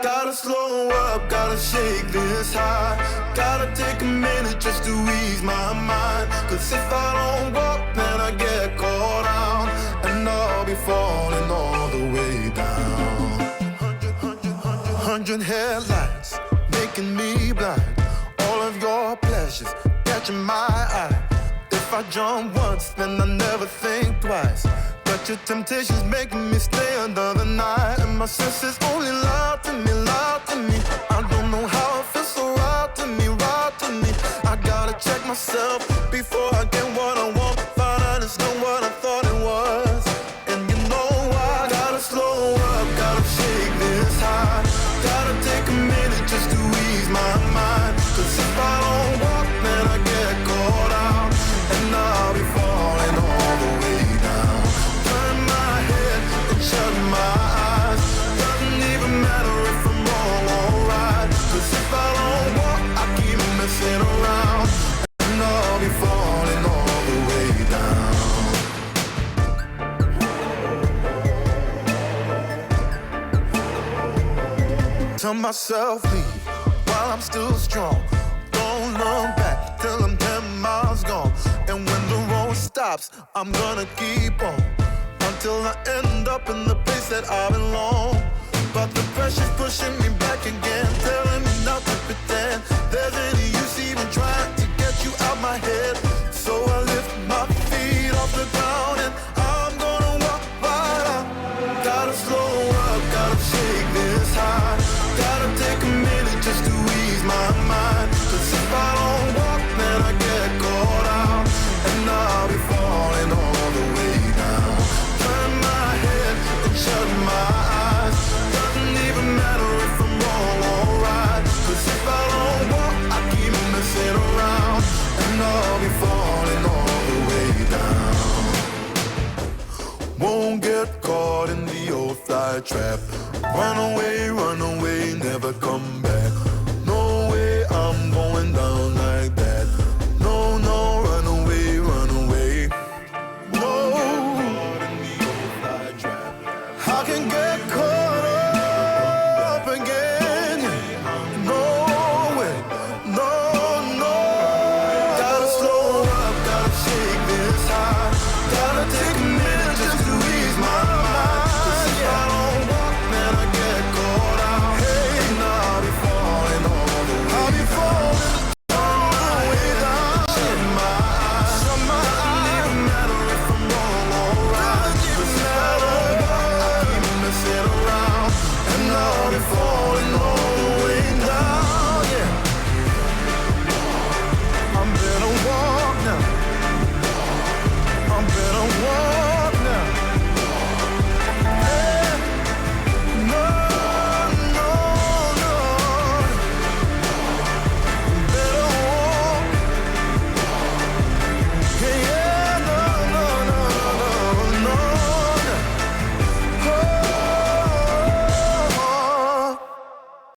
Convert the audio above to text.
Gotta slow up, gotta shake this high. Gotta take a minute just to ease my mind. Cause if I don't walk, then I get caught out, and I'll be falling all the way down. 100 headlights making me blind. All of your pleasures catching my eye. If I jump once, then I never think twice. But your temptation's making me stay another night. And my senses only lie to me, lie to me. I don't know how it feels so right to me, right to me. I gotta check myself before I get what I want. Find out it's not what I thought it was. And you know I gotta slow up, gotta shake this high. Gotta take a minute just to ease my mind. Cause if I don't walk, then I get caught out, and I'll be falling all the way down. Turn my head and shut my eyes. Doesn't even matter if I'm wrong or right. Cause if I don't walk, I keep messing around, and I'll be falling all the way down. Tell myself leave while I'm still strong. Don't look back till I'm 10 miles gone. And when the road stops, I'm gonna keep on until I end up in the place that I belong. But the pressure's pushing me back again, telling me not to pretend there's any use even trying to get you out my head. So I lift my feet off the ground and I'm gonna walk right out. Gotta slow up, gotta shake this high. Gotta take a minute just to ease my mind. Cause if I don't walk, then I get caught out, and I'll be falling all the way down. Turn my head and shut my eyes. Doesn't even matter if I'm wrong or right. Cause if I don't walk, I keep messing around, and I'll be falling all the way down. Won't get caught in the old fly trap. Run away, never come back.